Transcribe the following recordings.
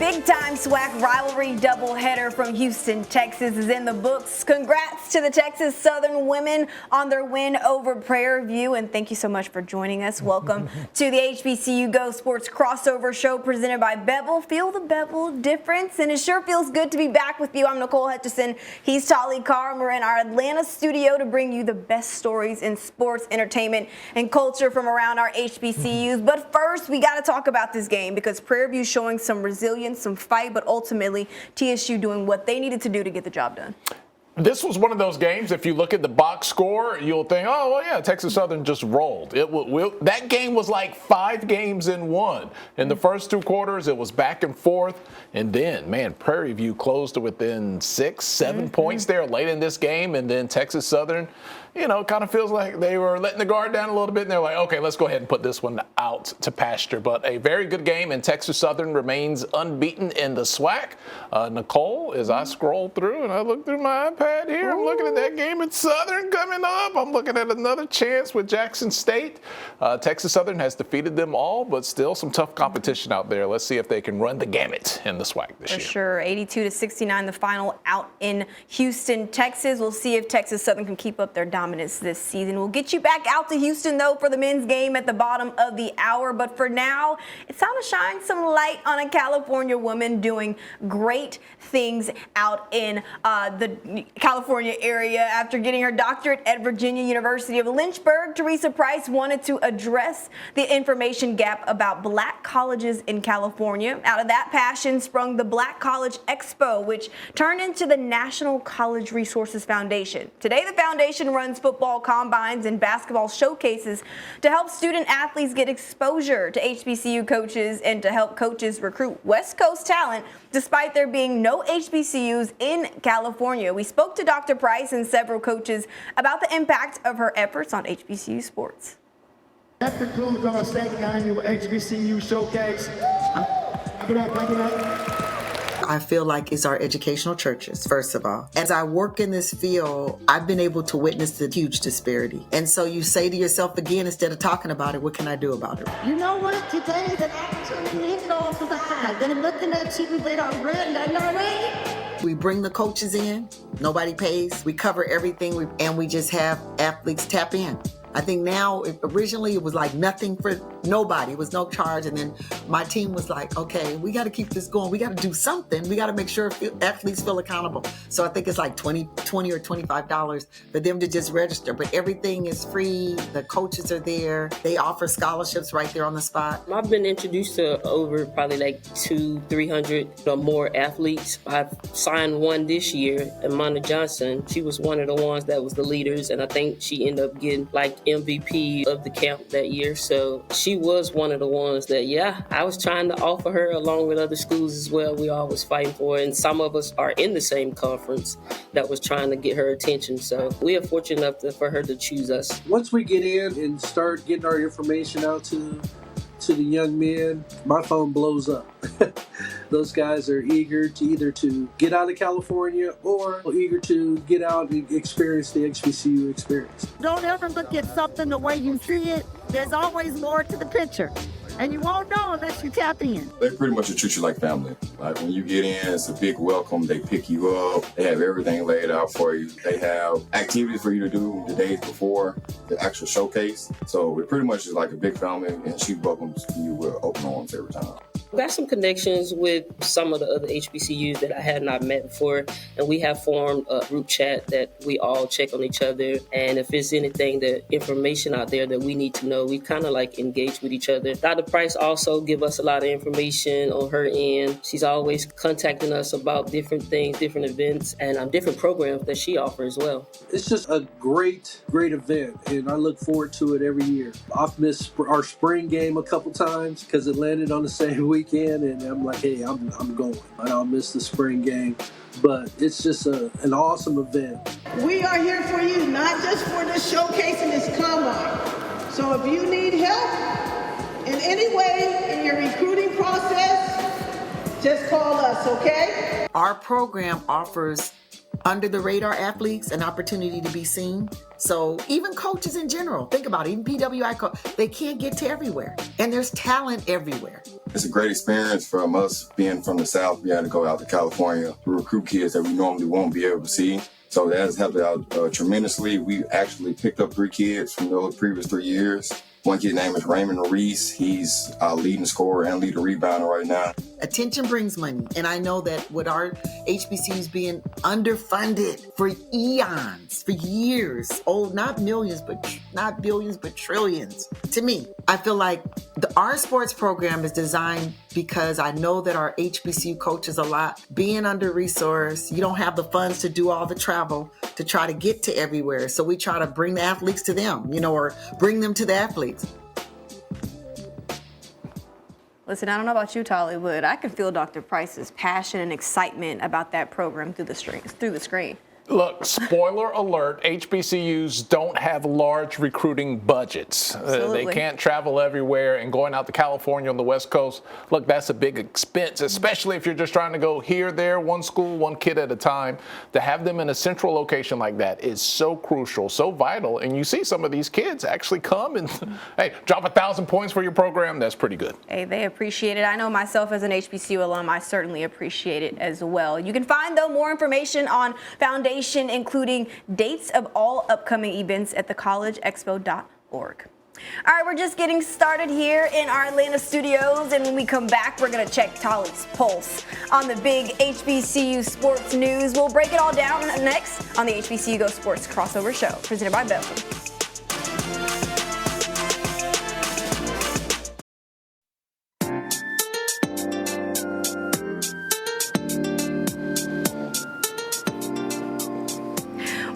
big-time SWAC rivalry doubleheader from Houston, Texas is in the books. Congrats to the Texas Southern women on their win over Prairie View, and thank you so much for joining us. Welcome to the HBCU Go Sports crossover show presented by Bevel. Feel the Bevel difference, and it sure feels good to be back with you. I'm Nicole Hutchison. He's Tali Carr, and we're in our Atlanta studio to bring you the best stories in sports, entertainment, and culture from around our HBCUs. But first, we got to talk about this game because Prairie View showing some resilience, some fight, but ultimately TSU doing what they needed to do to get the job done. This was one of those games, if you look at the box score, you'll think, oh, well, yeah, Texas Southern just rolled. That game was like 5 games in one. In the first 2 quarters, it was back and forth. And then, man, Prairie View closed to within 6, 7 points there late in this game. And then Texas Southern, you know, kind of feels like they were letting the guard down a little bit. And they're like, okay, let's go ahead and put this one out to pasture. But a very good game, and Texas Southern remains unbeaten in the SWAC. Nicole, as I scroll through and I look through my iPad here, I'm looking at that game at Southern coming up. I'm looking at another chance with Jackson State. Texas Southern has defeated them all, but still some tough competition out there. Let's see if they can run the gamut in the SWAC this year. For sure. 82-69, the final out in Houston, Texas. We'll see if Texas Southern can keep up their dominance this season. We'll get you back out to Houston, though, for the men's game at the bottom of the hour. But for now, it's time to shine some light on a California woman doing great things out in the California area. After getting her doctorate at Virginia University of Lynchburg, Theresa Price wanted to address the information gap about black colleges in California. Out of that passion sprung the Black College Expo, which turned into the National College Resources Foundation. Today, the foundation runs football combines and basketball showcases to help student athletes get exposure to HBCU coaches and to help coaches recruit West Coast talent despite there being no HBCUs in California. We spoke to Dr. Price and several coaches about the impact of her efforts on HBCU sports. That concludes our second annual HBCU showcase. I feel like it's our educational churches, first of all. As I work in this field, I've been able to witness the huge disparity. And so you say to yourself again, instead of talking about it, what can I do about it? You know what? Today is an opportunity to go to the high. Then looking at you with our red and our red. We bring the coaches in, nobody pays. We cover everything, and we just have athletes tap in. I think now, originally it was like nothing for nobody. It was no charge. And then my team was like, okay, we got to keep this going. We got to do something. We got to make sure athletes feel accountable. So I think it's like $20 or $25 for them to just register. But everything is free. The coaches are there. They offer scholarships right there on the spot. I've been introduced to over probably like 200-300 or more athletes. I've signed one this year, Amanda Johnson. She was one of the ones that was the leaders. And I think she ended up getting like MVP of the camp that year. So she was one of the ones that, I was trying to offer her along with other schools as well. We all was fighting for her. And some of us are in the same conference that was trying to get her attention. So we are fortunate enough for her to choose us. Once we get in and start getting our information out to the young men, my phone blows up. Those guys are eager to either to get out of California or eager to get out and experience the HBCU experience. Don't ever look at something the way you see it. There's always more to the picture. And you won't know unless you tap in. They pretty much treat you like family. Like when you get in, it's a big welcome. They pick you up. They have everything laid out for you. They have activities for you to do the days before the actual showcase. So it pretty much is like a big family, and she welcomes you with open arms every time. We got some connections with some of the other HBCUs that I had not met before, and we have formed a group chat that we all check on each other. And if there's anything, the information out there that we need to know, we kind of like engage with each other. Dr. Price also give us a lot of information on her end. She's always contacting us about different things, different events, and different programs that she offers as well. It's just a great event, and I look forward to it every year. I've missed our spring game a couple times because it landed on the same weekend, and I'm like, hey, I'm going. And I'll miss the spring game. But it's just an awesome event. We are here for you, not just for this showcase and this combine. So if you need help in any way in your recruiting process, just call us, okay? Our program offers under the radar athletes an opportunity to be seen. So even coaches in general, think about it, even PWI coaches, they can't get to everywhere. And there's talent everywhere. It's a great experience from us being from the South. We had to go out to California to recruit kids that we normally won't be able to see. So that has helped out tremendously. We actually picked up 3 kids from those previous 3 years. One kid named is Raymond Reese. He's our leading scorer and leading rebounder right now. Attention brings money. And I know that with our HBCUs being underfunded for eons, for years, not millions, but not billions, but trillions. To me, I feel like our sports program is designed because I know that our HBCU coaches a lot, being under-resourced, you don't have the funds to do all the travel to try to get to everywhere. So we try to bring the athletes to them, or bring them to the athletes. Listen, I don't know about you, Tolly, but I can feel Dr. Price's passion and excitement about that program through the screen. Look, spoiler alert, HBCUs don't have large recruiting budgets. They can't travel everywhere, and going out to California on the West Coast, look, that's a big expense, especially if you're just trying to go here, there, one school, one kid at a time. To have them in a central location like that is so crucial, so vital, and you see some of these kids actually come and, hey, drop 1,000 points for your program. That's pretty good. Hey, they appreciate it. I know myself as an HBCU alum, I certainly appreciate it as well. You can find, though, more information on Foundation, including dates of all upcoming events at thecollegeexpo.org. All right, we're just getting started here in our Atlanta studios, and when we come back, we're going to check Tolly's pulse on the big HBCU sports news. We'll break it all down next on the HBCU Go Sports Crossover Show, presented by Belkin.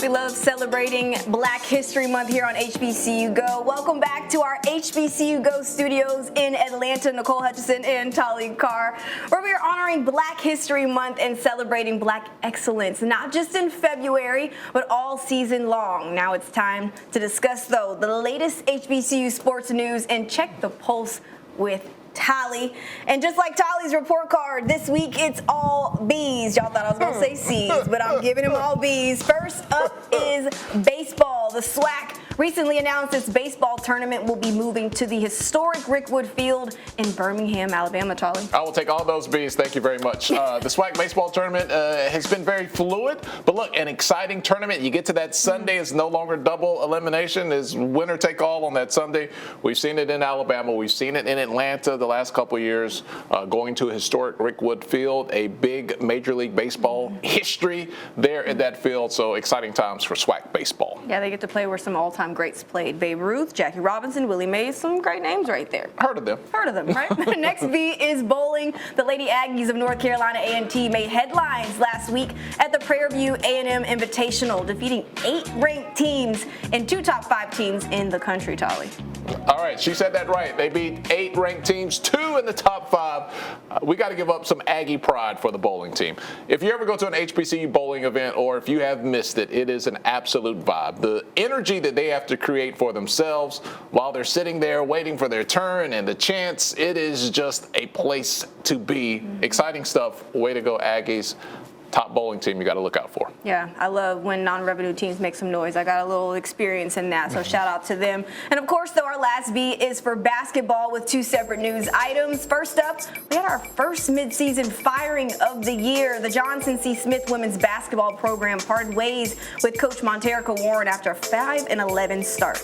We love celebrating Black History Month here on HBCU Go. Welcome back to our HBCU Go studios in Atlanta. Nicole Hutchison and Tali Carr, where we are honoring Black History Month and celebrating Black excellence, not just in February, but all season long. Now it's time to discuss, though, the latest HBCU sports news and check the pulse with Tally. And just like Tally's report card, this week it's all B's. Y'all thought I was going to say C's, but I'm giving them all B's. First up is baseball. The SWAC recently announced its baseball tournament will be moving to the historic Rickwood Field in Birmingham, Alabama. Tally? I will take all those B's. Thank you very much. The SWAC baseball tournament has been very fluid, but look, an exciting tournament. You get to that Sunday, it's no longer double elimination. It's winner take all on that Sunday. We've seen it in Alabama. We've seen it in Atlanta the last couple of years, going to a historic Rickwood Field, a big Major League Baseball history there in that field. So exciting times for SWAC baseball. Yeah, they get to play where some all-time greats played. Babe Ruth, Jackie Robinson, Willie Mays, some great names right there. Heard of them, right? Next B is bowling. The Lady Aggies of North Carolina A&T made headlines last week at the Prairie View A&M Invitational, defeating 8 ranked teams and 2 top 5 teams in the country, Tolly. All right, she said that right. They beat 8 ranked teams, 2 in the top 5. We got to give up some Aggie pride for the bowling team. If you ever go to an HBCU bowling event, or if you have missed it, it is an absolute vibe. The energy that they have to create for themselves while they're sitting there waiting for their turn and the chance, it is just a place to be. Exciting stuff. Way to go, Aggies. Top bowling team you got to look out for. Yeah, I love when non-revenue teams make some noise. I got a little experience in that, so shout out to them. And of course, though, our last B is for basketball with 2 separate news items. First up, we had our first midseason firing of the year. The Johnson C. Smith women's basketball program parted ways with Coach Monterica Warren after a 5-11 start.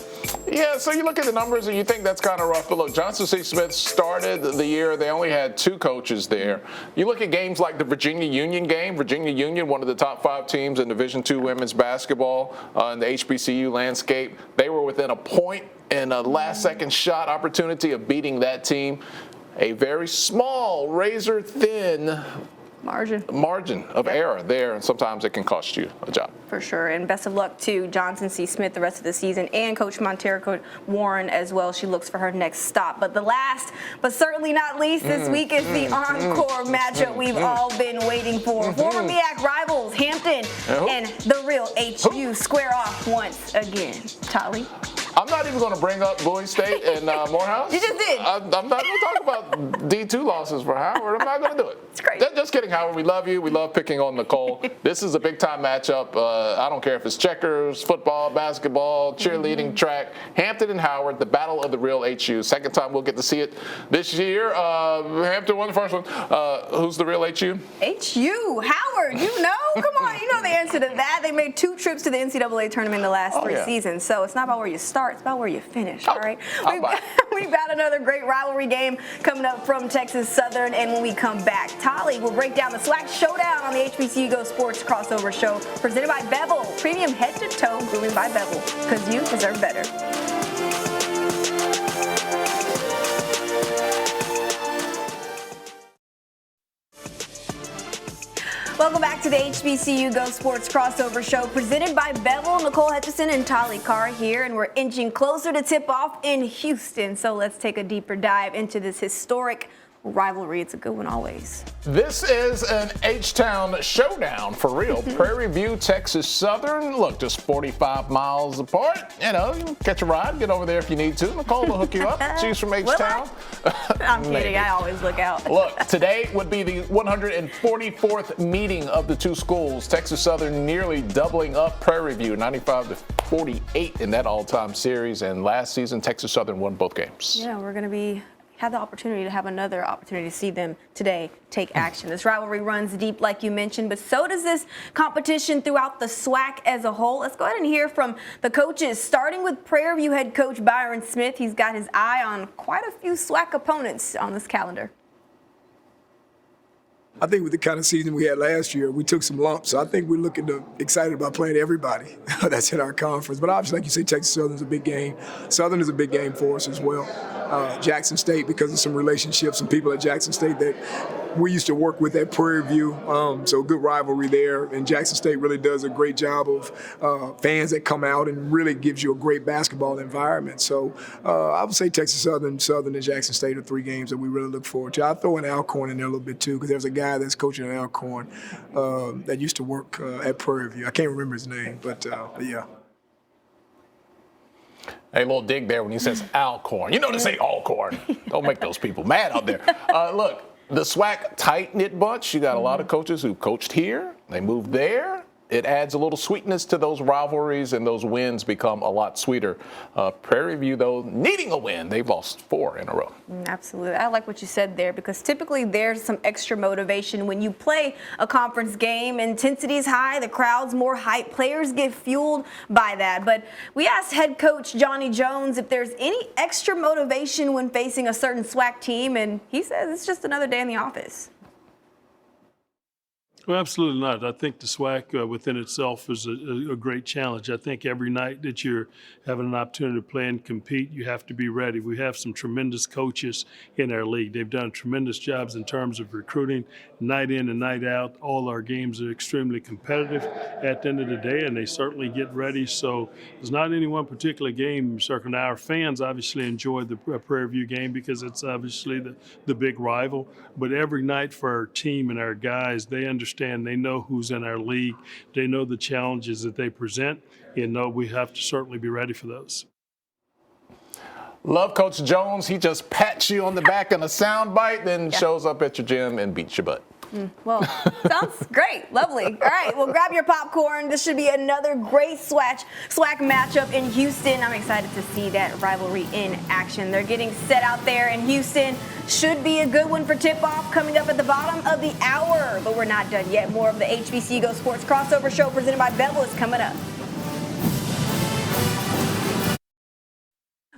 Yeah, so you look at the numbers and you think that's kind of rough. But look, Johnson C. Smith started the year. They only had 2 coaches there. You look at games like the Virginia Union game. Virginia Union, one of the top 5 teams in Division II women's basketball in the HBCU landscape. They were within a point in a last-second shot opportunity of beating that team. A very small, razor-thin margin of error there, and sometimes it can cost you a job. For sure, and best of luck to Johnson C. Smith the rest of the season, and Coach Monterica Warren as well. She looks for her next stop. But the last, but certainly not least, this week is the encore matchup we've all been waiting for. Former MEAC rivals Hampton and the real HU square off once again. Tolly? I'm not even going to bring up Bowie State and Morehouse. You just did. I'm not going to talk about D2 losses for Howard. I'm not going to do it. It's great. Just kidding, Howard. We love you. We love picking on Nicole. This is a big-time matchup. I don't care if it's checkers, football, basketball, cheerleading, track. Hampton and Howard, the battle of the real HU. Second time we'll get to see it this year. Hampton won the first one. Who's the real HU? HU. Howard, you know? Come on, you know the answer to that. They made 2 trips to the NCAA tournament in the last 3 seasons. So it's not about where you start, it's about where you finish, all right? We've got another great rivalry game coming up from Texas Southern, and when we come back, Tolly will break down the SWAC showdown on the HBCU Go Sports crossover show presented by Bevel. Premium head-to-toe grooming by Bevel, because you deserve better. Welcome back to the HBCU Go Sports crossover show presented by Bevel. Nicole Hutchison and Tolly Carr here, and we're inching closer to tip-off in Houston. So let's take a deeper dive into this historic rivalry. It's a good one always. This is an H-Town showdown for real. Prairie View, Texas Southern. Look, just 45 miles apart. You know, you can catch a ride, get over there if you need to. Nicole will hook you up. She's from H-Town. I'm kidding. I always look out. Look, today would be the 144th meeting of the two schools. Texas Southern nearly doubling up Prairie View, 95-48 in that all-time series. And last season, Texas Southern won both games. Yeah, we're going to have the opportunity to have another opportunity to see them today take action. This rivalry runs deep, like you mentioned, but so does this competition throughout the SWAC as a whole. Let's go ahead and hear from the coaches, starting with Prairie View head coach Byron Smith. He's got his eye on quite a few SWAC opponents on this calendar. I think with the kind of season we had last year, we took some lumps. So I think we're excited about playing everybody that's in our conference. But obviously, like you say, Texas Southern's a big game. Southern is a big game for us as well. Jackson State, because of some relationships, some people at Jackson State that we used to work with at Prairie View. So good rivalry there. And Jackson State really does a great job of fans that come out and really gives you a great basketball environment. So I would say Texas Southern, and Jackson State are 3 games that we really look forward to. I'll throw in Alcorn in there a little bit too, because there's a guy that's coaching at Alcorn that used to work at Prairie View. I can't remember his name, but yeah. Hey, little dig there when he says Alcorn. You know to say Alcorn. Don't make those people mad out there. Look, the SWAC tight-knit bunch, you got a lot of coaches who coached here. They moved there. It adds a little sweetness to those rivalries, and those wins become a lot sweeter. Prairie View, though, needing a win. They've lost 4 in a row. Absolutely. I like what you said there, because typically there's some extra motivation when you play a conference game. Intensity is high, the crowd's more hype. Players get fueled by that. But we asked head coach Johnny Jones if there's any extra motivation when facing a certain SWAC team, and he says it's just another day in the office. Well, absolutely not. I think the SWAC within itself is a great challenge. I think every night that you're having an opportunity to play and compete, you have to be ready. We have some tremendous coaches in our league. They've done tremendous jobs in terms of recruiting, night in and night out. All our games are extremely competitive at the end of the day, and they certainly get ready. So there's not any one particular game. Certainly our fans obviously enjoy the Prairie View game because it's obviously the big rival. But every night for our team and our guys, they understand. They know who's in our league. They know the challenges that they present, and know we have to certainly be ready for those. Love Coach Jones. He just pats you on the back in a soundbite, then shows up at your gym and beats your butt. Well, sounds great. Lovely. All right, well, grab your popcorn. This should be another great SWAC matchup in Houston. I'm excited to see that rivalry in action. They're getting set out there in Houston. Should be a good one for tip-off coming up at the bottom of the hour. But we're not done yet. More of the HBCU Go Sports crossover show presented by Bevel is coming up.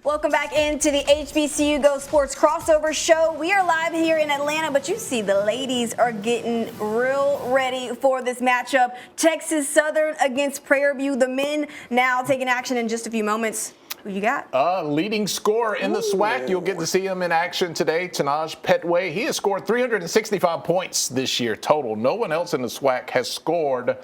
Welcome back into the HBCU Go Sports crossover show. We are live here in Atlanta, but you see the ladies are getting real ready for this matchup. Texas Southern against Prairie View. The men now taking action in just a few moments. Who you got? Leading scorer in the SWAC. You'll get to see him in action today, Tanaj Petway. He has scored 365 points this year total. No one else in the SWAC has scored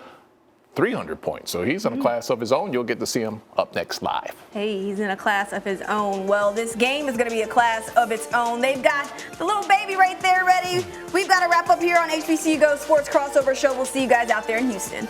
300 points. So he's in a class of his own. You'll get to see him up next live. Hey, he's in a class of his own. Well, this game is going to be a class of its own. They've got the little baby right there ready. We've got to wrap up here on HBCU Go Sports crossover show. We'll see you guys out there in Houston.